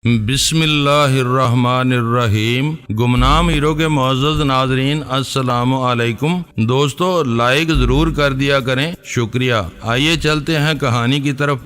بسم اللہ الرحمن الرحیم۔ گمنام ہیرو کے معزز ناظرین السلام علیکم۔ دوستو لائک ضرور کر دیا کریں، شکریہ۔ آئیے چلتے ہیں کہانی کی طرف۔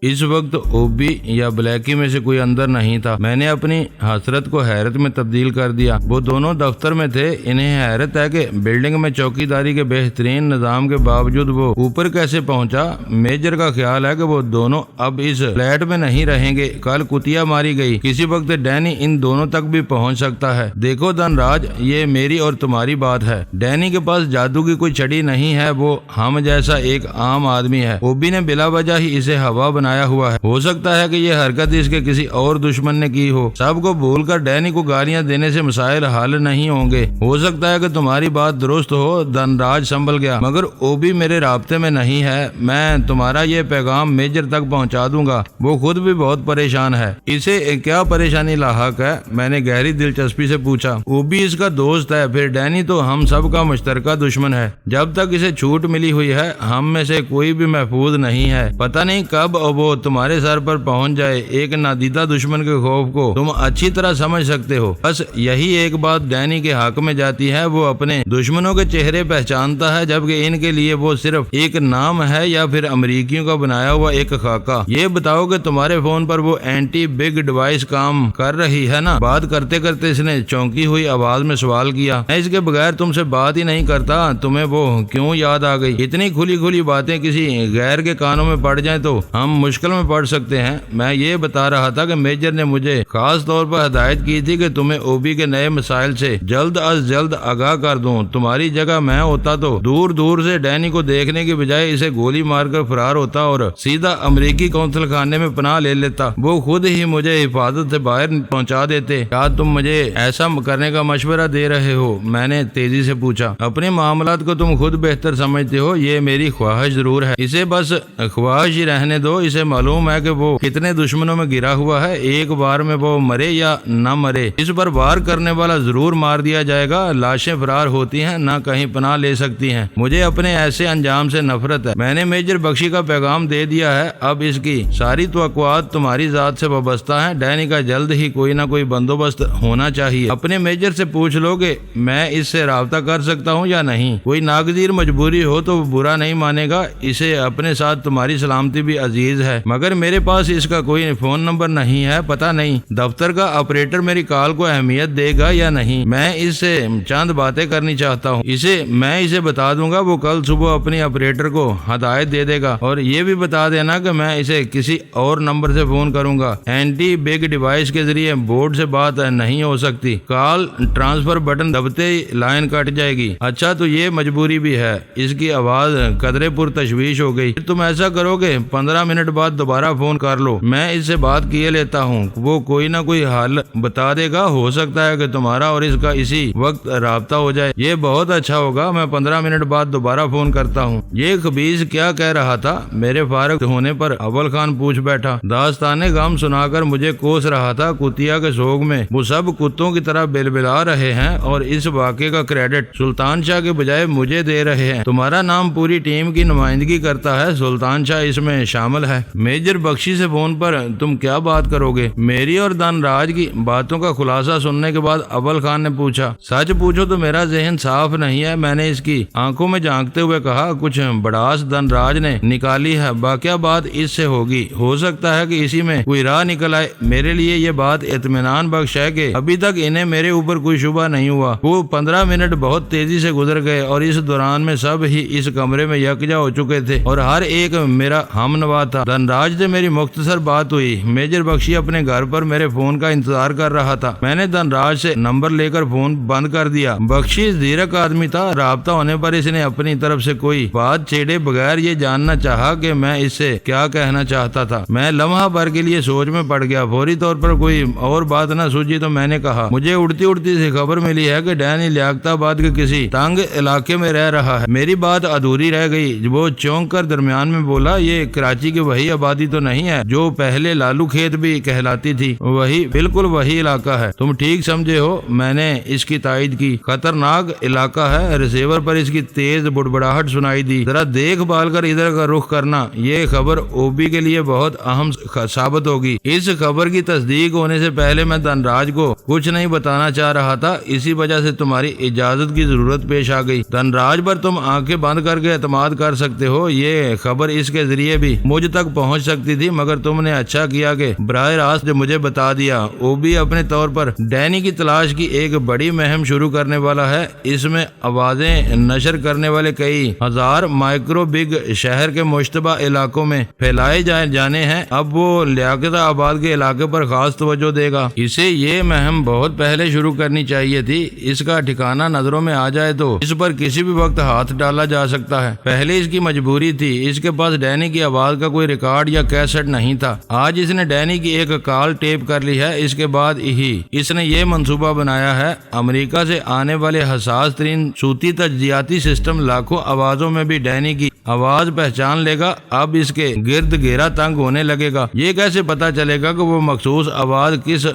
اس وقت اوبی یا بلیکی میں سے کوئی اندر نہیں تھا۔ میں نے اپنی حسرت کو حیرت میں تبدیل کر دیا۔ وہ دونوں دفتر میں تھے۔ انہیں حیرت ہے کہ بلڈنگ میں چوکیداری کے بہترین نظام کے باوجود وہ اوپر کیسے پہنچا۔ میجر کا خیال ہے کہ وہ دونوں اب اس فلیٹ میں نہیں رہیں گے۔ کل کتیا ماری گئی، کسی وقت ڈینی ان دونوں تک بھی پہنچ سکتا ہے۔ دیکھو دھن راج، یہ میری اور تمہاری بات ہے۔ ڈینی کے پاس جادو کی کوئی چھڑی نہیں ہے، وہ ہم جیسا ایک عام آدمی ہے۔ اوبی نے بلا وجہ ہی اسے ہوا بنایا ہوا ہے۔ ہو سکتا ہے کہ یہ حرکت اس کے کسی اور دشمن نے کی ہو۔ سب کو بھول کر ڈینی کو گالیاں دینے سے مسائل حل نہیں ہوں گے۔ ہو سکتا ہے کہ تمہاری بات درست ہو۔ دھن راج سنبھل گیا، مگر اوبی میرے رابطے میں نہیں ہے۔ میں تمہارا یہ پیغام میجر تک پہنچا دوں گا۔ وہ خود بھی بہت پریشان ہے۔ اسے کیا پریشانی لاحق ہے؟ میں نے گہری دلچسپی سے پوچھا۔ اوبی اس کا دوست ہے، پھر ڈینی تو ہم سب کا مشترکہ دشمن ہے۔ جب تک اسے چھوٹ ملی ہوئی ہے، ہم میں سے کوئی بھی محفوظ نہیں ہے۔ پتہ نہیں کب وہ تمہارے سر پر پہنچ جائے۔ ایک نادیدہ دشمن کے خوف کو تم اچھی طرح سمجھ سکتے ہو۔ بس یہی ایک بات ڈینی کے حق میں جاتی ہے، وہ اپنے دشمنوں کے چہرے پہچانتا ہے، جبکہ ان کے لیے وہ صرف ایک نام ہے یا پھر امریکیوں کا بنایا ہوا ایک خاکہ۔ یہ بتاؤ کہ تمہارے فون پر وہ اینٹی بگ ڈیوائس کام کر رہی ہے نا؟ بات کرتے کرتے اس نے چونکی ہوئی آواز میں سوال کیا۔ میں اس کے بغیر تم سے بات ہی نہیں کرتا۔ تمہیں وہ کیوں یاد آ گئی؟ اتنی کھلی کھلی باتیں کسی غیر کے کانوں میں پڑ جائیں تو ہم مشکل میں پڑ سکتے ہیں۔ میں یہ بتا رہا تھا کہ میجر نے مجھے خاص طور پر ہدایت کی تھی کہ تمہیں اوبی کے نئے مسائل سے جلد از جلد آگاہ کر دوں۔ تمہاری جگہ میں ہوتا تو دور دور سے ڈینی کو دیکھنے کے بجائے اسے گولی مار کر فرار ہوتا اور سیدھا امریکی قونصل خانے میں پناہ لے لیتا۔ وہ خود ہی مجھے حفاظت سے باہر پہنچا دیتے۔ کیا تم مجھے ایسا کرنے کا مشورہ دے رہے ہو؟ میں نے تیزی سے پوچھا۔ اپنے معاملات کو تم خود بہتر سمجھتے ہو، یہ میری خواہش ضرور ہے۔ اسے بس خواہش ہی رہنے دو۔ اسے معلوم ہے کہ وہ کتنے دشمنوں میں گرا ہوا ہے۔ ایک بار میں وہ مرے یا نہ مرے، اس پر وار کرنے والا ضرور مار دیا جائے گا۔ لاشیں فرار ہوتی ہیں، نہ کہیں پناہ لے سکتی ہیں۔ مجھے اپنے ایسے انجام سے نفرت ہے۔ میں نے میجر بخشی کا پیغام دے دیا ہے، اب اس کی ساری توقعات تمہاری ذات سے وابستہ ہیں۔ ڈینی کا جلد ہی کوئی نہ کوئی بندوبست ہونا چاہیے۔ اپنے میجر سے پوچھ لو کہ میں اس سے رابطہ کر سکتا ہوں یا نہیں۔ کوئی ناگزیر مجبوری ہو تو وہ برا نہیں مانے گا۔ اسے اپنے ساتھ تمہاری سلامتی بھی عزیز ہے، مگر میرے پاس اس کا کوئی فون نمبر نہیں ہے۔ پتہ نہیں دفتر کا آپریٹر میری کال کو اہمیت دے گا یا نہیں۔ میں اس سے چند باتیں کرنی چاہتا ہوں۔ میں اسے بتا دوں گا، وہ کل صبح اپنی آپریٹر کو ہدایت دے دے گا، اور یہ بھی بتا دینا کہ میں اسے کسی اور نمبر سے فون کروں گا۔ اینٹی بگ ڈیوائس کے ذریعے بورڈ سے بات نہیں ہو سکتی۔ کال ٹرانسفر بٹن دبتے ہی لائن کٹ جائے گی۔ اچھا تو یہ مجبوری بھی ہے۔ اس کی آواز قدرے پر تشویش ہو گئی۔ تم ایسا کرو کہ 15 منٹ بعد دوبارہ فون کر لو، میں اس سے بات کیے لیتا ہوں۔ وہ کوئی نہ کوئی حل بتا دے گا۔ ہو سکتا ہے کہ تمہارا اور اس کا اسی وقت رابطہ ہو جائے۔ یہ بہت اچھا ہوگا۔ میں 15 منٹ بعد دوبارہ فون کرتا ہوں۔ یہ خبیث کیا کہہ رہا تھا؟ میرے فارغ ہونے پر اول خان پوچھ بیٹھا۔ داستان غم سنا کر مجھے کوس رہا تھا۔ کتیا کے سوگ میں وہ سب کتوں کی طرح بلبلا رہے ہیں، اور اس واقعے کا کریڈٹ سلطان شاہ کے بجائے مجھے دے رہے ہیں۔ تمہارا نام پوری ٹیم کی نمائندگی کرتا ہے، سلطان شاہ اس میں شامل ہے۔ میجر بخشی سے فون پر تم کیا بات کرو گے؟ میری اور دھن راج کی باتوں کا خلاصہ سننے کے بعد اول خان نے پوچھا۔ سچ پوچھو تو میرا ذہن صاف نہیں ہے، میں نے اس کی آنکھوں میں جھانکتے ہوئے کہا۔ کچھ بڑاس دھن راج نے نکالی ہے، باقی بات اس سے ہوگی۔ ہو سکتا ہے کہ اسی میں کوئی راہ نکل آئے۔ میرے لیے یہ بات اطمینان بخش ہے کہ ابھی تک انہیں میرے اوپر کوئی شبہ نہیں ہوا۔ وہ 15 منٹ بہت تیزی سے گزر گئے، اور اس دوران میں سب ہی اس کمرے میں یکجا ہو چکے تھے، اور ہر ایک میرا ہم نوا تھا۔ دھن راج سے میری مختصر بات ہوئی۔ میجر بخشی اپنے گھر پر میرے فون کا انتظار کر رہا تھا۔ میں نے دھن راج سے نمبر لے کر فون بند کر دیا۔ بخشی زیرک آدمی تھا۔ رابطہ ہونے پر اس نے اپنی طرف سے کوئی بات چھیڑے بغیر یہ جاننا چاہا کہ میں اس سے کیا کہنا چاہتا تھا۔ میں لمحہ بھر کے لیے سوچ میں پڑ گیا۔ فوری طور پر کوئی اور بات نہ سوچی تو میں نے کہا، مجھے اڑتی اڑتی سی خبر ملی ہے کہ ڈینی لیاقت آباد کے کسی تنگ علاقے میں رہ رہا ہے۔ میری بات ادھوری رہ گئی۔ وہ چونک کر درمیان میں بولا، یہ کراچی کے وحید وہی آبادی تو نہیں ہے جو پہلے لالو کھیت بھی کہلاتی تھی، وہی بالکل وہی علاقہ ہے۔ تم ٹھیک سمجھے ہو، میں نے اس کی تائید کی۔ خطرناک علاقہ ہے۔ ریسیور پر اس کی تیز بڑبڑاہٹ سنائی دی۔ ذرا دیکھ بھال کر ادھر کا رخ کرنا، یہ خبر اوبی کے لیے بہت اہم ثابت ہوگی۔ اس خبر کی تصدیق ہونے سے پہلے میں دھنراج کو کچھ نہیں بتانا چاہ رہا تھا، اسی وجہ سے تمہاری اجازت کی ضرورت پیش آ گئی۔ دھنراج پر تم آنکھیں بند کر کے اعتماد کر سکتے ہو، یہ خبر اس کے ذریعے بھی مجھ تک پہنچ سکتی تھی، مگر تم نے اچھا کیا کہ براہ راست مجھے بتا دیا۔ اوبی اپنے طور پر ڈینی کی تلاش کی ایک بڑی مہم شروع کرنے والا ہے۔ اس میں آوازیں نشر کرنے والے کئی ہزار مائکرو بگ شہر کے مشتبہ علاقوں میں پھیلائے جانے ہیں۔ اب وہ لیاقت آباد کے علاقے پر خاص توجہ دے گا۔ اسے یہ مہم بہت پہلے شروع کرنی چاہیے تھی۔ اس کا ٹھکانہ نظروں میں آ جائے تو اس پر کسی بھی وقت ہاتھ ڈالا جا سکتا ہے۔ پہلے اس کی مجبوری تھی، اس کے پاس ڈینی کی آواز کا کوئی ریکارڈ یا کیسٹ نہیں تھا۔ آج اس نے ڈینی کی ایک کال ٹیپ کر لی ہے۔ اس کے بعد ہی اس نے یہ منصوبہ بنایا ہے۔ امریکہ سے آنے والے حساس ترین صوتی تجزیاتی سسٹم لاکھوں آوازوں میں بھی ڈینی کی آواز پہچان لے گا۔ اب اس کے گرد گھیرا تنگ ہونے لگے گا۔ یہ کیسے پتا چلے گا کہ وہ مخصوص آواز کس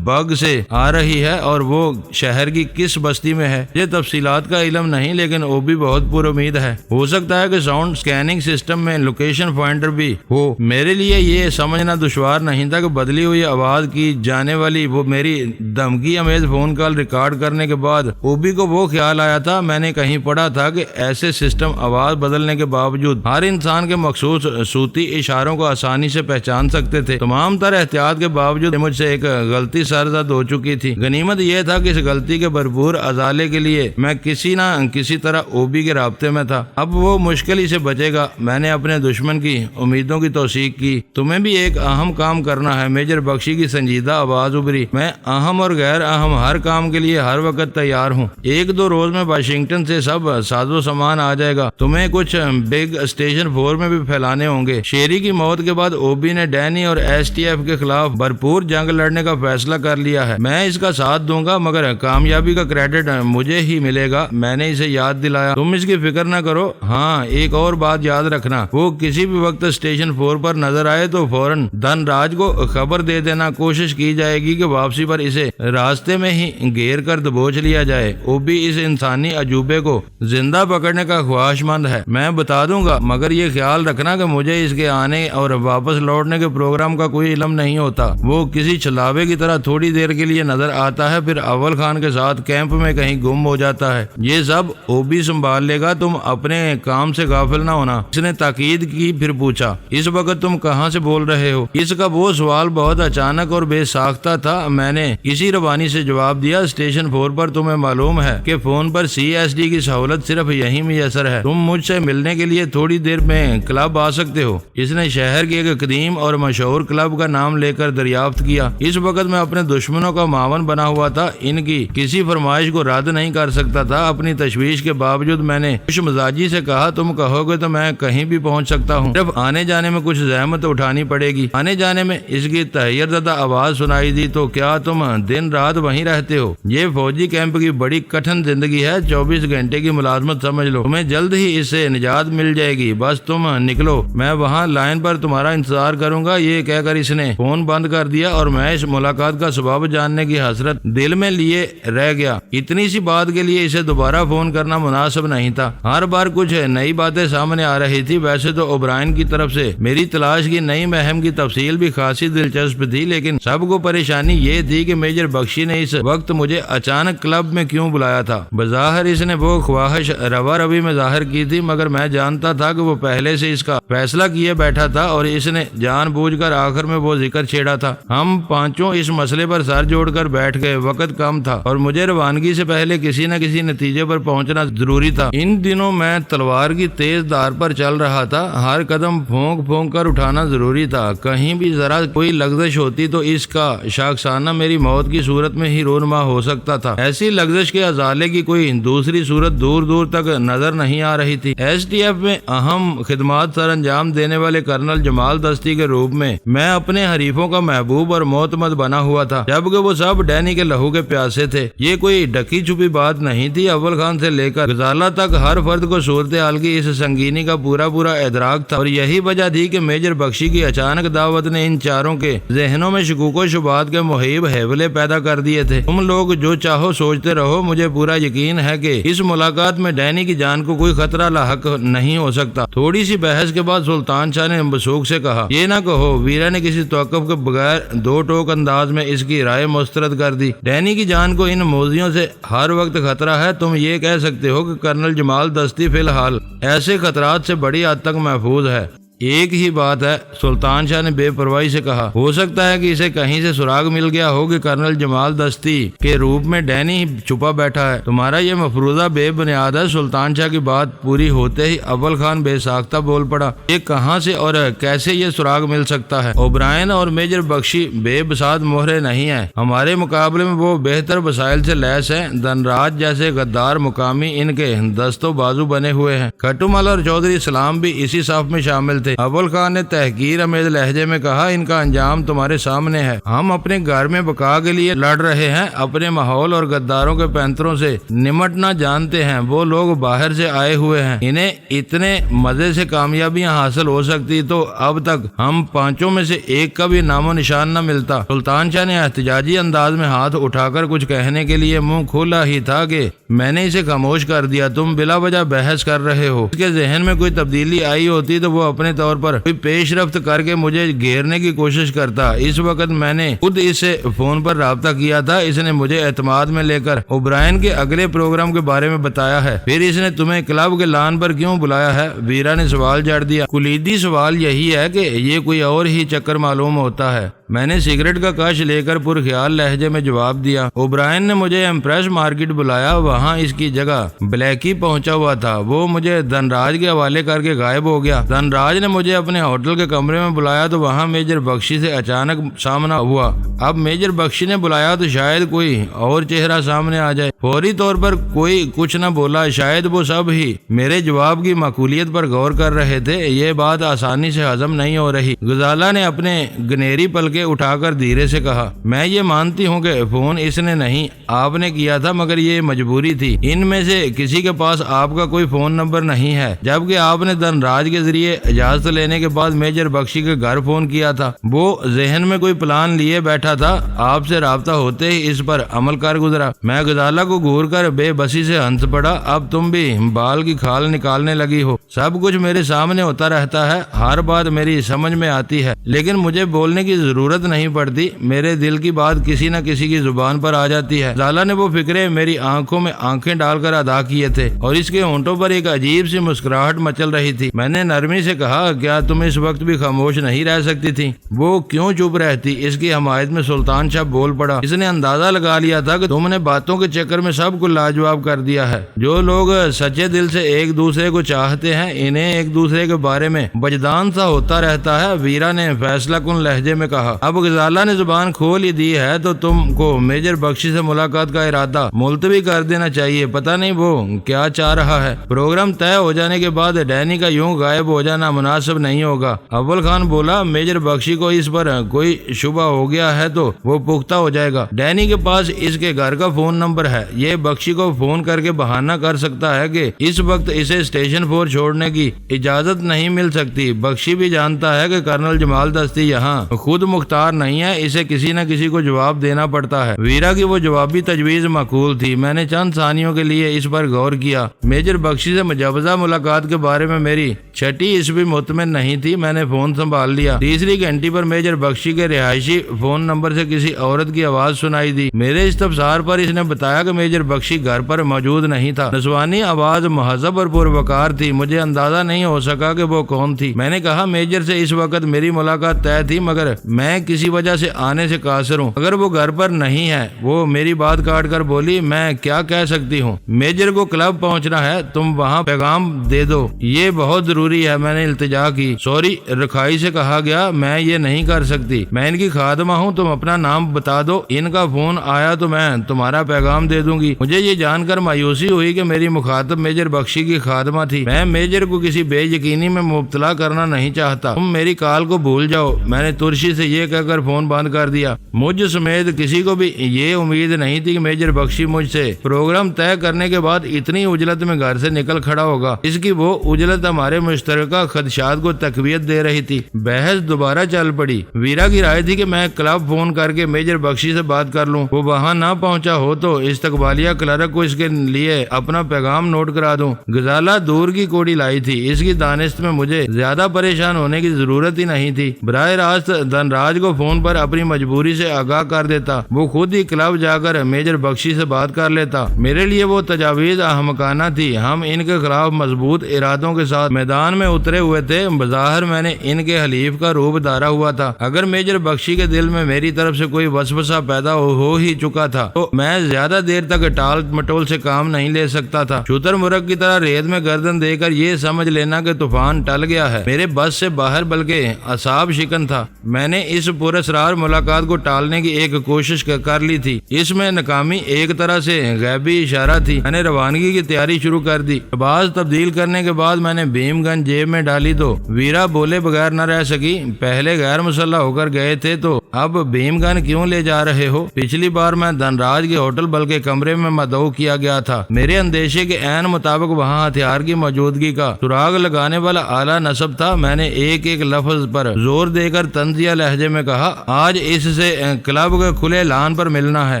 بگ سے آ رہی ہے اور وہ شہر کی کس بستی میں ہے؟ یہ تفصیلات کا علم نہیں، لیکن وہ بھی بہت پر امید ہے۔ ہو سکتا ہے کہ ساؤنڈ سکیننگ سسٹم میں لوکیشن پوائنٹر بھی ہو۔ میرے لیے یہ سمجھنا دشوار نہیں تھا کہ بدلی ہوئی آواز کی جانے والی وہ میری دھمکی امیز فون کال ریکارڈ کرنے کے بعد اوبی کو وہ خیال آیا تھا، میں نے کہیں پڑھا تھا کہ ایسے سسٹم آواز بدلنے کے باوجود ہر انسان کے مخصوص صوتی اشاروں کو آسانی سے پہچان سکتے تھے۔ تمام تر احتیاط کے باوجود مجھ سے ایک غلطی سرزد ہو چکی تھی۔ غنیمت یہ تھا کہ اس غلطی کے بھرپور ازالے کے لیے میں کسی نہ کسی طرح اوبی کے رابطے میں تھا۔ اب وہ مشکل ہی سے بچے گا۔ میں نے اپنے دشمن کی امیدوں کی توثیق کی۔ تمہیں بھی ایک اہم کام کرنا ہے۔ میجر بخشی کی سنجیدہ آواز ابھری۔ میں اہم اور غیر اہم ہر کام کے لیے ہر وقت تیار ہوں۔ 1-2 روز میں واشنگٹن سے سب ساز و سامان آ جائے گا۔ تمہیں کچھ بگ اسٹیشن 4 میں بھی پھیلانے ہوں گے۔ شیری کی موت کے بعد اوبی نے ڈینی اور ایس ٹی ایف کے خلاف بھرپور جنگ لڑنے کا فیصلہ کر لیا ہے۔ میں اس کا ساتھ دوں گا، مگر کامیابی کا کریڈٹ مجھے ہی ملے گا۔ میں نے اسے یاد دلایا۔ تم اس کی فکر نہ کرو۔ ہاں، ایک اور بات یاد رکھنا، وہ کسی بھی وقت اسٹیشن 4 پر نظر آئے تو فوراً دھنراج کو خبر دے دینا۔ کوشش کی جائے گی کہ واپسی پر اسے راستے میں ہی گھیر کر دبوچ لیا جائے۔ اوبی اس انسانی عجوبے کو زندہ پکڑنے کا خواہش مند ہے۔ میں بتا دوں گا، مگر یہ خیال رکھنا کہ مجھے اس کے آنے اور واپس لوٹنے کے پروگرام کا کوئی علم نہیں ہوتا۔ وہ کسی چھلاوے کی طرح تھوڑی دیر کے لیے نظر آتا ہے، پھر اول خان کے ساتھ کیمپ میں کہیں گم ہو جاتا ہے۔ یہ سب اوبی سنبھال لے گا، تم اپنے کام سے غافل نہ ہونا۔ اس نے تاکید کی، پھر پوچھا، اس وقت تم کہاں سے بول رہے ہو؟ اس کا وہ سوال بہت اچانک اور بے ساختہ تھا۔ میں نے کسی روانی سے جواب دیا، اسٹیشن 4 پر تمہیں معلوم ہے کہ فون پر CSD کی سہولت صرف یہی میسر ہے۔ تم مجھ سے ملنے کے لیے تھوڑی دیر میں کلب آ سکتے ہو۔ اس نے شہر کے ایک قدیم اور مشہور کلب کا نام لے کر دریافت کیا۔ اس وقت میں اپنے دشمنوں کا معاون بنا ہوا تھا، ان کی کسی فرمائش کو رد نہیں کر سکتا تھا۔ اپنی تشویش کے باوجود میں نے خوش مزاجی سے کہا، تم کہو گے تو میں کہیں بھی پہنچ سکتا ہوں، صرف آنے جانے میں کچھ زحمت اٹھانی پڑے گی۔ آنے جانے میں اس کی تحیر زدہ آواز سنائی دی، تو کیا تم دن رات وہیں رہتے ہو؟ یہ فوجی کیمپ کی بڑی کٹھن زندگی ہے، 24 گھنٹے کی ملازمت سمجھ لو۔ تمہیں جلد ہی اس سے نجات مل جائے گی، بس تم نکلو، میں وہاں لائن پر تمہارا انتظار کروں گا۔ یہ کہہ کر اس نے فون بند کر دیا اور میں اس ملاقات کا سبب جاننے کی حسرت دل میں لیے رہ گیا۔ اتنی سی بات کے لیے اسے دوبارہ فون کرنا مناسب نہیں تھا۔ ہر بار کچھ نئی باتیں سامنے آ رہی تھی۔ ویسے تو اوبرائن کی طرف سے میری تلاش کی نئی مہم کی تفصیل بھی خاصی دلچسپ تھی، لیکن سب کو پریشانی یہ تھی کہ میجر بخشی نے اس وقت مجھے اچانک کلب میں کیوں بلایا تھا۔ بظاہر اس نے وہ خواہش روا روی میں ظاہر کی تھی، مگر میں جانتا تھا کہ وہ پہلے سے اس کا فیصلہ کیے بیٹھا تھا اور اس نے جان بوجھ کر آخر میں وہ ذکر چھیڑا تھا۔ ہم پانچوں اس مسئلے پر سر جوڑ کر بیٹھ گئے۔ وقت کم تھا اور مجھے روانگی سے پہلے کسی نہ کسی نتیجے پر پہنچنا ضروری تھا۔ ان دنوں میں تلوار کی تیز دھار پر چل رہا تھا، ہر قدم پھونک پھونک کر اٹھانا ضروری تھا۔ کہیں بھی ذرا کوئی لغزش ہوتی تو اس کا شاخسانہ میری موت کی صورت میں ہی رونما ہو سکتا تھا۔ ایسی لغزش کے ازالے کی کوئی دوسری صورت دور دور تک نظر نہیں آ رہی تھی۔ ایس ٹی ISAF میں اہم خدمات سر انجام دینے والے کرنل جمال دستی کے روپ میں میں اپنے حریفوں کا محبوب اور معتمد بنا ہوا تھا، جبکہ وہ سب ڈینی کے لہو کے پیاسے تھے۔ یہ کوئی ڈکی چھپی بات نہیں تھی، اول خان سے لے کر غزالہ تک ہر فرد کو صورتحال کی اس سنگینی کا پورا ادراک تھا، اور یہی وجہ تھی کہ میجر بخشی کی اچانک دعوت نے ان چاروں کے ذہنوں میں شکوک و شبہات کے مہیب حیولے پیدا کر دیے تھے۔ تم لوگ جو چاہو سوچتے رہو، مجھے پورا یقین ہے کہ اس ملاقات میں ڈینی کی جان کو کوئی خطرہ لاحق نہیں ہو سکتا۔ تھوڑی سی بحث کے بعد سلطان شاہ نے بسوک سے کہا، یہ نہ کہو ویرا نے کسی توقف کے بغیر دو ٹوک انداز میں اس کی رائے مسترد کر دی۔ ڈینی کی جان کو ان موذیوں سے ہر وقت خطرہ ہے۔ تم یہ کہہ سکتے ہو کہ کرنل جمال دستی فی الحال ایسے خطرات سے بڑی حد تک محفوظ ہے۔ ایک ہی بات ہے، سلطان شاہ نے بے پرواہی سے کہا، ہو سکتا ہے کہ اسے کہیں سے سراغ مل گیا ہو کہ کرنل جمال دستی کے روپ میں ڈینی چھپا بیٹھا ہے۔ تمہارا یہ مفروضہ بے بنیاد ہے۔ سلطان شاہ کی بات پوری ہوتے ہی اول خان بے ساختہ بول پڑا، یہ کہاں سے اور کیسے یہ سراغ مل سکتا ہے؟ اوبرائن اور میجر بخشی بے بساط مہرے نہیں ہیں، ہمارے مقابلے میں وہ بہتر وسائل سے لیس ہیں۔ دھنراج جیسے غدار مقامی ان کے دست و بازو بنے ہوئے ہیں۔ کھٹومل اور چودھری اسلام بھی اسی صف میں شامل تھے۔ اول خان نے تحقیر امیز لہجے میں کہا، ان کا انجام تمہارے سامنے ہے۔ ہم اپنے گھر میں بقا کے لیے لڑ رہے ہیں، اپنے ماحول اور غداروں کے پینتروں سے نمٹنا جانتے ہیں۔ وہ لوگ باہر سے آئے ہوئے ہیں، انہیں اتنے مزے سے کامیابیاں حاصل ہو سکتی تو اب تک ہم پانچوں میں سے ایک کا بھی نام و نشان نہ ملتا۔ سلطان شاہ نے احتجاجی انداز میں ہاتھ اٹھا کر کچھ کہنے کے لیے منہ کھولا ہی تھا کہ میں نے اسے خاموش کر دیا۔ تم بلا وجہ بحث کر رہے ہو۔ اس کے ذہن میں کوئی تبدیلی آئی ہوتی تو وہ اپنے طور پر کوئی پیش رفت کر کے مجھے گھیرنے کی کوشش کرتا۔ اس وقت میں نے خود اس سے فون پر رابطہ کیا تھا۔ اس نے مجھے اعتماد میں لے کر اوبرائن کے اگلے پروگرام کے بارے میں بتایا ہے۔ پھر اس نے تمہیں کلب کے لان پر کیوں بلایا ہے؟ ویرا نے سوال جڑ دیا۔ کلیدی سوال یہی ہے کہ یہ کوئی اور ہی چکر معلوم ہوتا ہے۔ میں نے سگریٹ کا کش لے کر پرخیال لہجے میں جواب دیا۔ اوبرائن نے مجھے ایمپریس مارکیٹ بلایا، وہاں اس کی جگہ بلیکی پہنچا ہوا تھا۔ وہ مجھے دھنراج کے حوالے کر کے غائب ہو گیا۔ دھنراج نے مجھے اپنے ہوٹل کے کمرے میں بلایا تو وہاں میجر بخشی سے اچانک سامنا ہوا۔ اب میجر بخشی نے بلایا تو شاید کوئی اور چہرہ سامنے آ جائے۔ فوری طور پر کوئی کچھ نہ بولا، شاید وہ سب ہی میرے جواب کی معقولیت پر غور کر رہے تھے۔ یہ بات آسانی سے ہضم نہیں ہو رہی۔ غزالہ نے اپنے گنیری پلکے اٹھا کر دھیرے سے کہا، میں یہ مانتی ہوں کہ فون اس نے نہیں آپ نے کیا تھا، مگر یہ مجبوری تھی۔ ان میں سے کسی کے پاس آپ کا کوئی فون نمبر نہیں ہے، جبکہ آپ نے دھنراج کے ذریعے اجازت لینے کے بعد میجر بخشی کے گھر فون کیا تھا۔ وہ ذہن میں کوئی پلان لیے بیٹھا تھا، آپ سے رابطہ ہوتے ہی اس پر عمل کر گزرا۔ میں غزالہ کو گھور کر بے بسی سے ہنس پڑا۔ اب تم بھی بال کی کھال نکالنے لگی ہو۔ سب کچھ میرے سامنے ہوتا رہتا ہے، ہر بات میری سمجھ میں آتی ہے، لیکن مجھے بولنے کی ضرورت نہیں پڑتی۔ میرے دل کی بات کسی نہ کسی کی زبان پر آ جاتی ہے۔ غزالہ نے وہ فکرے میری آنکھوں میں آنکھیں ڈال کر ادا کیے تھے اور اس کے ہونٹوں پر ایک عجیب سی مسکراہٹ مچل رہی تھی۔ میں نے نرمی سے کہا، کیا تم اس وقت بھی خاموش نہیں رہ سکتی تھی؟ وہ کیوں چپ رہتی؟ اس کی حمایت میں سلطان شاہ بول پڑا، اس نے اندازہ لگا لیا تھا کہ تم نے باتوں کے چکر میں سب کو لاجواب کر دیا ہے۔ جو لوگ سچے دل سے ایک دوسرے کو چاہتے ہیں، انہیں ایک دوسرے کے بارے میں وجدان سا ہوتا رہتا ہے، ویرا نے فیصلہ کن لہجے میں کہا۔ اب غزالہ نے زبان کھول ہی دی ہے تو تم کو میجر بخشی سے ملاقات کا ارادہ ملتوی کر دینا چاہیے۔ پتہ نہیں وہ کیا چاہ رہا ہے۔ پروگرام طے ہو جانے کے بعد ڈینی کا یوں غائب ہو جانا مناسب نہیں ہوگا۔ اول خان بولا، میجر بخشی کو اس پر کوئی شبہ ہو گیا ہے تو وہ پختہ ہو جائے گا۔ ڈینی کے پاس اس کے گھر کا فون نمبر ہے، یہ بخشی کو فون کر کے بہانہ کر سکتا ہے کہ اس وقت اسے اسٹیشن 4 چھوڑنے کی اجازت نہیں مل سکتی۔ بخشی بھی جانتا ہے کہ کرنل جمال دستی یہاں خود مختار نہیں ہے، اسے کسی نہ کسی کو جواب دینا پڑتا ہے۔ ویرا کی وہ جوابی تجویز معقول تھی۔ میں نے چند ثانیوں کے لیے اس پر غور کیا۔ میجر بخشی سے مجوزہ ملاقات کے بارے میں میری چھٹی عیسوی مطمئن نہیں تھی۔ میں نے فون سنبھال لیا۔ تیسری گھنٹی پر میجر بخشی کے رہائشی فون نمبر سے کسی عورت کی آواز سنائی دی۔ میرے استفسار پر اس نے بتایا کہ میجر بخشی گھر پر موجود نہیں تھا۔ نسوانی آواز مہذب اور پروقار تھی۔ مجھے اندازہ نہیں ہو سکا کہ وہ کون تھی۔ میں نے کہا، میجر سے اس وقت میری ملاقات طے تھی، مگر میں میں کسی وجہ سے آنے سے قاصر ہوں۔ اگر وہ گھر پر نہیں ہے۔ وہ میری بات کاٹ کر بولی، میں کیا کہہ سکتی ہوں؟ میجر کو کلب پہنچنا ہے، تم وہاں پیغام دے دو، یہ بہت ضروری ہے۔ میں نے التجا کی۔ سوری، رکھائی سے کہا گیا، میں یہ نہیں کر سکتی، میں ان کی خادمہ ہوں، تم اپنا نام بتا دو، ان کا فون آیا تو میں تمہارا پیغام دے دوں گی۔ مجھے یہ جان کر مایوسی ہوئی کہ میری مخاطب میجر بخشی کی خادمہ تھی۔ میں میجر کو کسی بے یقینی میں مبتلا کرنا نہیں چاہتا، تم میری کال کو بھول جاؤ۔ میں نے ترشی سے یہ کہہ کر فون بند کر دیا۔ مجھ سمیت کسی کو بھی یہ امید نہیں تھی کہ میجر بخشی مجھ سے پروگرام طے کرنے کے بعد اتنی عجلت میں گھر سے نکل کھڑا ہوگا۔ اس کی وہ عجلت ہمارے مشترکہ خدشات کو تقویت دے رہی تھی۔ بحث دوبارہ چل پڑی۔ ویرا کی رائے تھی کہ میں کلب فون کر کے میجر بخشی سے بات کر لوں، وہ وہاں نہ پہنچا ہو تو استقبالیہ کلرک کو اس کے لیے اپنا پیغام نوٹ کرا دوں۔ غزالہ دور کی کوڑی لائی تھی، اس کی دانست میں مجھے زیادہ پریشان ہونے کی ضرورت ہی نہیں تھی۔ براہ راست دھن راج کو فون پر اپنی مجبوری سے آگاہ کر دیتا، وہ خود ہی کلب جا کر میجر بخشی سے بات کر لیتا۔ میرے لیے وہ تجاویز احمقانہ تھی۔ ہم ان کے خلاف مضبوط ارادوں کے ساتھ میدان میں اترے ہوئے تھے۔ بظاہر میں نے ان کے حلیف کا روپ دھارا ہوا تھا۔ اگر میجر بخشی کے دل میں میری طرف سے کوئی وسوسہ پیدا ہو ہی چکا تھا تو میں زیادہ دیر تک ٹال مٹول سے کام نہیں لے سکتا تھا۔ شتر مرغ کی طرح ریت میں گردن دے کر یہ سمجھ لینا کہ طوفان ٹل گیا ہے میرے بس سے باہر بلکہ اعصاب شکن تھا۔ میں نے اس پراسرار ملاقات کو ٹالنے کی ایک کوشش کر لی تھی، اس میں ناکامی ایک طرح سے غیبی اشارہ تھی۔ میں نے روانگی کی تیاری شروع کر دی۔ لباس تبدیل کرنے کے بعد میں نے بھیم گن جیب میں ڈالی تو ویرا بولے بغیر نہ رہ سکی، پہلے غیر مسلح ہو کر گئے تھے تو اب بھیم گن کیوں لے جا رہے ہو؟ پچھلی بار میں دھن راج کے ہوٹل بلکہ کمرے میں مدعو کیا گیا تھا۔ میرے اندیشے کے عین مطابق وہاں ہتھیار کی موجودگی کا سراغ لگانے والا اعلیٰ نصب تھا۔ میں نے ایک ایک لفظ پر زور دے کر طنزیہ لہجے میں کہا، آج اس سے کلب کے کھلے لان پر ملنا ہے۔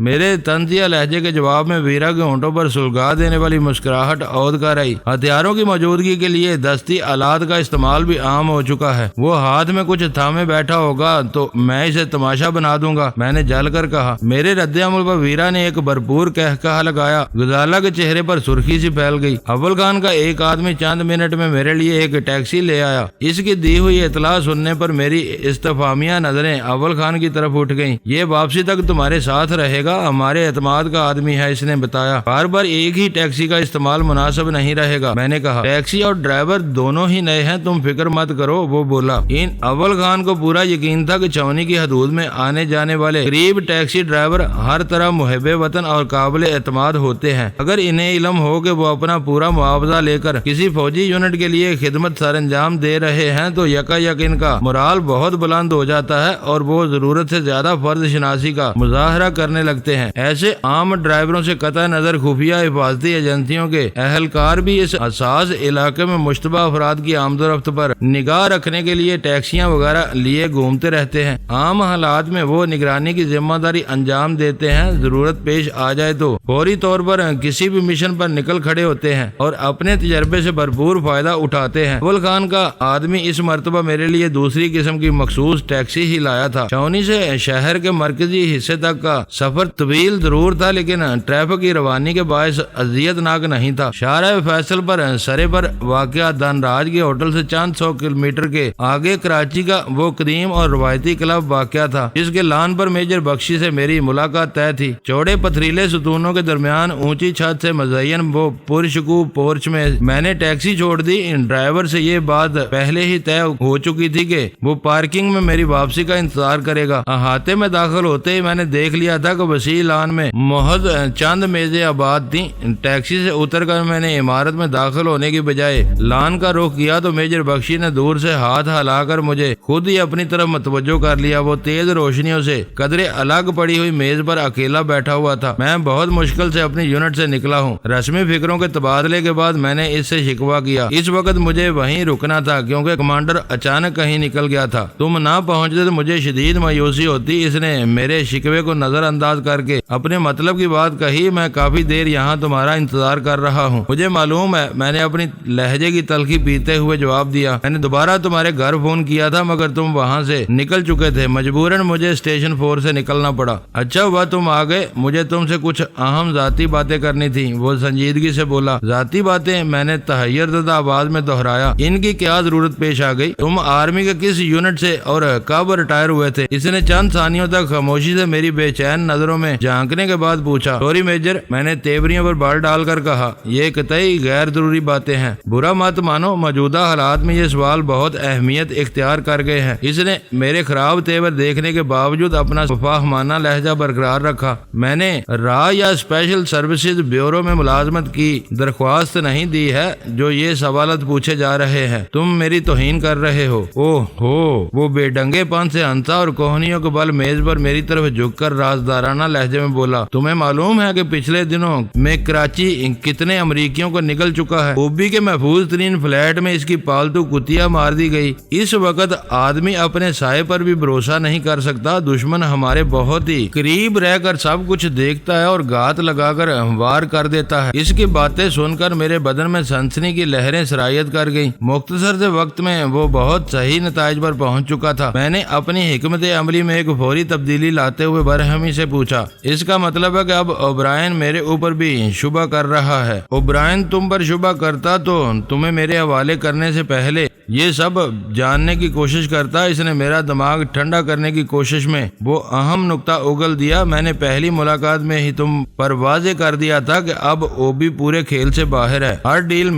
میرے طنزیہ لہجے کے جواب میں ویرا کے ہونٹوں پر سلگا دینے والی مسکراہٹ عود کر آئی۔ ہتھیاروں کی موجودگی کے لیے دستی آلات کا استعمال بھی عام ہو چکا ہے۔ وہ ہاتھ میں کچھ تھامے بیٹھا ہوگا تو میں اسے تماشا بنا دوں گا، میں نے جل کر کہا۔ میرے رد عمل پر ویرا نے ایک بھرپور کہا لگایا۔ غزالہ کے چہرے پر سرخی سی پھیل گئی۔ اول خان کا ایک آدمی چند منٹ میں میرے لیے ایک ٹیکسی لے آیا۔ اس کی دی ہوئی اطلاع سننے پر میری استفہامیہ نظریں اول خان کی طرف اٹھ گئیں۔ یہ واپسی تک تمہارے ساتھ رہے گا، ہمارے اعتماد کا آدمی ہے، اس نے بتایا۔ بار بار ایک ہی ٹیکسی کا استعمال مناسب نہیں رہے گا، میں نے کہا۔ ٹیکسی اور ڈرائیور دونوں ہی نئے ہیں، تم فکر مت کرو، وہ بولا۔ ان اول خان کو پورا یقین تھا کہ چھاؤنی کی حدود میں آنے جانے والے قریب ٹیکسی ڈرائیور ہر طرح محب وطن اور قابل اعتماد ہوتے ہیں۔ اگر انہیں علم ہو کہ وہ اپنا پورا معاوضہ لے کر کسی فوجی یونٹ کے لیے خدمت سر انجام دے رہے ہیں تو یکا یک ان کا مورال بہت بلند ہو جاتا ہے اور وہ ضرورت سے زیادہ فرض شناسی کا مظاہرہ کرنے لگتے ہیں۔ ایسے عام ڈرائیوروں سے قطع نظر خفیہ حفاظتی ایجنسیوں کے اہلکار بھی اس حساس علاقے میں مشتبہ افراد کی آمد و رفت پر نگاہ رکھنے کے لیے ٹیکسیاں وغیرہ لیے گھومتے رہتے ہیں۔ عام حالات میں وہ نگرانی کی ذمہ داری انجام دیتے ہیں، ضرورت پیش آ جائے تو فوری طور پر کسی بھی مشن پر نکل کھڑے ہوتے ہیں اور اپنے تجربے سے بھرپور فائدہ اٹھاتے ہیں۔ اول خان کا آدمی اس مرتبہ میرے لیے دوسری قسم کی مخصوص ٹیکسی ہی لایا تھا۔ چھاؤنی سے شہر کے مرکزی حصے تک کا سفر طویل ضرور تھا لیکن ٹریفک کی روانی کے باعث اذیت ناک نہیں تھا۔ شارع فیصل پر سرے پر واقع دھن راج کے ہوٹل سے چند 100 کلومیٹر کے آگے کراچی کا وہ قدیم اور روایتی کلب واقع تھا جس کے لان پر میجر بخشی سے میری ملاقات طے تھی۔ چوڑے پتھریلے ستونوں کے درمیان اونچی چھت سے مزین وہ پرشکوہ پورچ میں نے ٹیکسی چھوڑ دی۔ ڈرائیور سے یہ بات پہلے ہی طے ہو چکی تھی کہ وہ پارکنگ میں میری واپسی کا انتظار کرے گا۔ احاطے میں داخل ہوتے ہی میں نے دیکھ لیا تھا کہ وسیع لان میں محض چند میزیں آباد تھیں۔ ٹیکسی سے اتر کر میں نے عمارت میں داخل ہونے کی بجائے لان کا رخ کیا تو میجر بخشی نے دور سے ہاتھ ہلا کر مجھے خود ہی اپنی طرف متوجہ کر لیا۔ وہ تیز روشنیوں سے قدرے الگ پڑی ہوئی میز پر اکیلا بیٹھا ہوا تھا۔ میں بہت مشکل سے اپنی یونٹ سے نکلا ہوں۔ رسمی فکروں کے تبادلے کے بعد میں نے اس سے شکوہ کیا۔ اس وقت مجھے وہیں رکنا تھا کیونکہ کمانڈر اچانک کہیں نکل گیا تھا۔ تم نہ پہنچتے تو مجھے شدید مایوسی ہوتی۔ اس نے میرے شکوے کو نظر انداز کر کے اپنے مطلب کی بات کہی۔ میں کافی دیر یہاں تمہارا انتظار کر رہا ہوں۔ مجھے معلوم ہے، میں نے اپنی لہجے کی تلخی پیتے ہوئے جواب دیا۔ میں نے دوبارہ تمہارے گھر فون کیا تھا مگر تم وہاں سے نکل چکے تھے۔ مجبوراً مجھے اسٹیشن 4 سے نکلنا پڑا۔ اچھا ہوا تم آ گئے، مجھے تم سے کچھ اہم ذاتی باتیں کرنی تھی، وہ سنجیدگی سے بولا۔ ذاتی باتیں؟ میں نے تحیر زدہ آواز میں دہرایا۔ ان کی کیا ضرورت پیش آ گئی؟ تم آرمی کے کس یونٹ سے اور کب ریٹائر ہوئے تھے۔ اس نے چند ثانیوں تک خاموشی سے میری بے چین نظروں میں جھانکنے کے بعد پوچھا، سوری میجر، میں نے تیوریوں پر بال ڈال کر کہا، یہ قطعی غیر ضروری باتیں ہیں۔ برا مت مانو، موجودہ حالات میں یہ سوال بہت اہمیت اختیار کر گئے ہیں۔ اس نے میرے خراب تیور دیکھنے کے باوجود اپنا فاہمانہ لہجہ برقرار رکھا۔ میں نے را یا اسپیشل سروسز بیورو میں ملازمت کی درخواست نہیں دی ہے جو یہ سوالات پوچھے جا رہے ہیں۔ تم میری توہین کر رہے ہو۔ اوہ ہو، وہ بے ڈنگے پن سے ہنسا اور کوہنیوں کے بل میز پر میری طرف جھک کر رازدارانہ لہجے میں بولا، تمہیں معلوم ہے کہ پچھلے دنوں میں کراچی کتنے امریکیوں کو نکل چکا ہے؟ اوبی کے محفوظ ترین فلیٹ میں اس کی پالتو کتیا مار دی گئی۔ اس وقت آدمی اپنے سائے پر بھی بھروسہ نہیں کر سکتا۔ دشمن ہمارے بہت ہی قریب رہ کر سب کچھ دیکھتا ہے اور گھات لگا کر وار کر دیتا ہے۔ اس کی باتیں سن کر میرے بدن میں سنسنی کی لہریں سرایت کر گئیں۔ مختصر سے وقت میں وہ بہت صحیح نتائج پر پہنچ چکا تھا۔ میں نے اپنی حکمت عملی میں ایک فوری تبدیلی لاتے ہوئے برہمی سے پوچھا، اس کا مطلب ہے کہ اب اوبرائن میرے اوپر بھی شبہ کر رہا ہے؟ اوبرائن تم پر شبہ کرتا تو تمہیں میرے حوالے کرنے سے پہلے یہ سب جاننے کی کوشش کرتا۔ اس نے میرا دماغ ٹھنڈا کرنے کی کوشش میں وہ اہم نقطہ اگل دیا۔ میں نے پہلی ملاقات میں ہی تم پر واضح کر دیا تھا کہ اب اوبی پورے کھیل سے باہر ہے۔ ہر ڈیل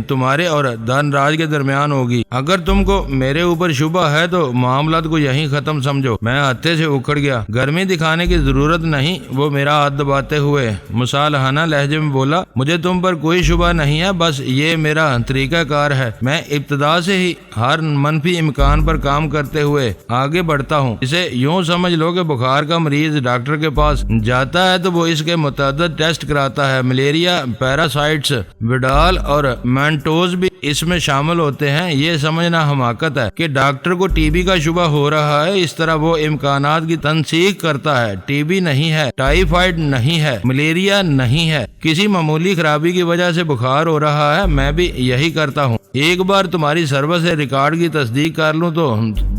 تمہارے اور دھن راج کے درمیان ہوگی۔ اگر تم کو میرے اوپر شبہ ہے تو معاملات کو یہیں ختم سمجھو۔ میں ہتھے سے اکھڑ گیا۔ گرمی دکھانے کی ضرورت نہیں، وہ میرا ہاتھ دباتے ہوئے مصالحانہ لہجے میں بولا، مجھے تم پر کوئی شبہ نہیں ہے، بس یہ میرا طریقہ کار ہے۔ میں ابتدا سے ہی ہر منفی امکان پر کام کرتے ہوئے آگے بڑھتا ہوں۔ اسے یوں سمجھ لو کہ بخار کا مریض ڈاکٹر کے پاس جاتا ہے تو وہ اس کے متعدد ٹیسٹ کراتا ہے۔ ملیریا، پیراسائٹس، وڈال اور مینٹوز بھی اس میں شامل ہوتے ہیں۔ یہ سمجھنا حماقت ہے کہ ڈاکٹر کو ٹی بی کا شبہ ہو رہا ہے۔ اس طرح وہ امکانات کی تنسیق کرتا ہے۔ ٹی بی نہیں ہے، ٹائیفائڈ نہیں ہے، ملیریا نہیں ہے، کسی معمولی خرابی کی وجہ سے بخار ہو رہا ہے۔ میں بھی یہی کرتا ہوں۔ ایک بار تمہاری سروس ریکارڈ کی تصدیق کر لوں تو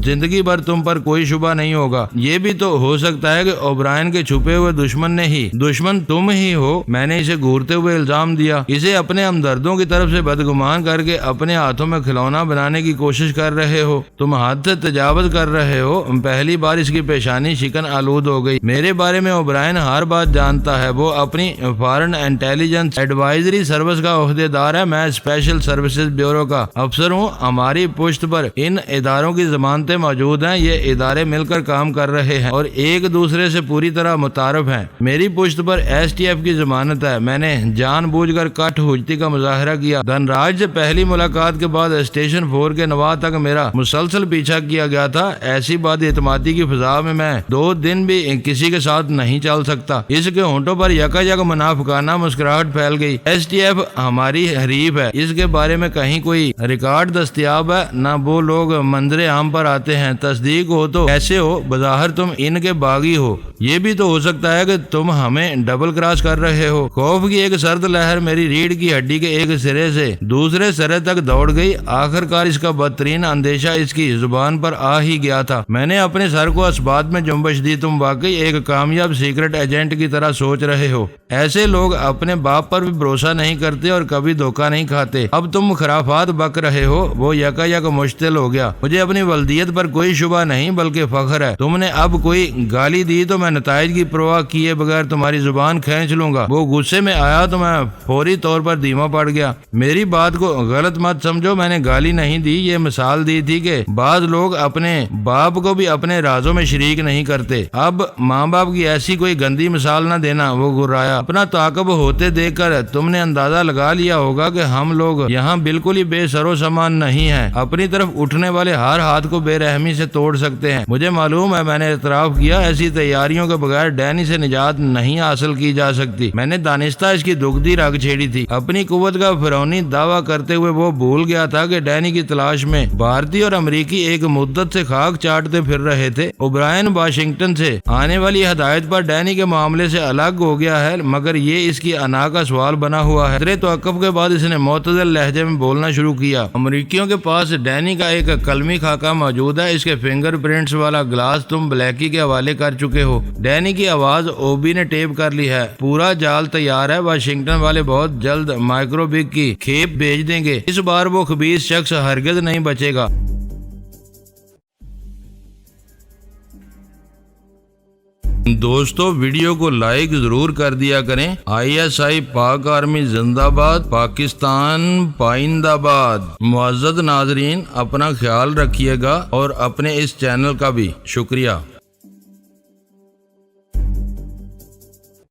زندگی بھر تم پر کوئی شبہ نہیں ہوگا۔ یہ بھی تو ہو سکتا ہے کہ اوبرائن کے چھپے ہوئے دشمن تم ہی ہو۔ میں نے اسے گھورتے ہوئے الزام دیا۔ اسے اپنے ہمدردوں کی طرف سے بدگمان کر کے اپنے ہاتھوں میں کھلونا بنانے کی کوشش کر رہے ہو۔ تم حد سے تجاوز کر رہے ہو۔ پہلی بار اس کی پیشانی شکن آلود ہو گئی۔ میرے بارے میں اوبرائن ہر بات جانتا ہے۔ وہ اپنی فارن انٹیلیجنس ایڈوائزری سروس کا عہدے دار ہے۔ میں اسپیشل سروسز بیورو کا افسر ہوں۔ ہماری پشت پر ان اداروں کی ضمانتیں موجود ہیں۔ یہ ادارے مل کر کام کر رہے ہیں اور ایک دوسرے سے پوری طرح متعارف ہیں۔ میری پشت پر ایس ٹی ایف کی ضمانت ہے۔ میں نے جان بوجھ کر کٹ ہوجتی کا مظاہرہ کیا۔ دھن راج سے پہلی ملاقات کے بعد اسٹیشن 4 کے نواح تک میرا مسلسل پیچھا کیا گیا تھا۔ ایسی بات اعتمادی کی فضا میں 2 دن بھی کسی کے ساتھ نہیں چل سکتا۔ اس کے ہونٹوں پر یکا یک منافقانہ مسکراہٹ پھیل گئی۔ ایس ٹی ایف ہماری حریف ہے۔ اس کے بارے میں کہیں کوئی ریکارڈ دستیاب ہے؟ نہ وہ لوگ منظر عام پر آتے ہیں۔ تصدیق ہو تو ایسے ہو، بظاہر تم ان کے باغی ہو۔ یہ بھی تو ہو سکتا ہے کہ تم ہمیں ڈبل کراس کر رہے ہو۔ خوف کی ایک سرد لہر میری ریڑھ کی ہڈی کے ایک سرے سے دوسرے سرے تک دوڑ گئی۔ آخر کار اس کا بدترین اندیشہ اس کی زبان پر آ ہی گیا تھا۔ میں نے اپنے سر کو اسبات میں جنبش دی۔ تم واقعی ایک کامیاب سیکرٹ ایجنٹ کی طرح سوچ رہے ہو۔ ایسے لوگ اپنے باپ پر بھی بھروسہ نہیں کرتے اور کبھی دھوکہ نہیں کھاتے۔ اب تم خرافات بک رہے ہو۔ وہ یکا یک مشتعل ہو گیا۔ مجھے اپنی ولدیت پر کوئی شبہ نہیں بلکہ فخر ہے۔ تم نے اب کوئی گالی دی تو میں نتائج کی پرواہ کیے بغیر تمہاری زبان کھینچ لوں گا۔ وہ غصے میں آیا تو میں فوری طور پر دھیما پڑ گیا۔ میری بات کو غلط مت سمجھو، میں نے گالی نہیں دی، یہ مثال دی تھی کہ بعض لوگ اپنے باپ کو بھی اپنے رازوں میں شریک نہیں کرتے۔ اب ماں باپ کی ایسی کوئی گندی مثال نہ دینا۔ وہ گرایا۔ اپنا تعاقب ہوتے دیکھ کر تم نے اندازہ لگا لیا ہوگا کہ ہم لوگ یہاں بالکل ہی بے سر و سامان نہیں ہیں۔ اپنی طرف اٹھنے والے ہر ہاتھ کو بے رحمی سے توڑ سکتے ہیں۔ مجھے معلوم ہے، میں نے اعتراف کیا، ایسی تیاریوں کے بغیر ڈینی سے نجات نہیں حاصل کی جا سکتی۔ میں نے دانستہ اس کی دگدی رگ چھیڑی تھی۔ اپنی قوت کا فرعونی دعویٰ کرتے ہوئے وہ بھول گیا تھا کہ ڈینی کی تلاش میں بھارتی اور امریکی ایک مدت سے خاک چاٹتے پھر رہے تھے۔ اوبرائن واشنگٹن سے آنے والی ہدایت پر ڈینی کے معاملے سے الگ ہو گیا ہے، مگر یہ اس کی انا کا سوال بنا ہوا ہے۔ ذرے توقف کے بعد اس نے معتدل لہجے میں بولنا شروع کیا۔ امریکیوں کے پاس ڈینی کا ایک قلمی خاکہ موجود ہے۔ اس کے فنگر پرنٹس والا گلاس تم بلیکی کے حوالے کر چکے ہو۔ ڈینی کی آواز اوبی نے ٹیپ کر لی ہے۔ پورا جال تیار ہے۔ واشنگٹن والے بہت جلد مائکروبک کی کھیپ بھیج دیں گے۔ اس بار وہ خبیث شخص ہرگز نہیں بچے گا۔ دوستو ویڈیو کو لائک ضرور کر دیا کریں۔ ISI پاک آرمی زندہ باد، پاکستان پائندہ باد۔ معزز ناظرین، اپنا خیال رکھیے گا اور اپنے اس چینل کا بھی شکریہ۔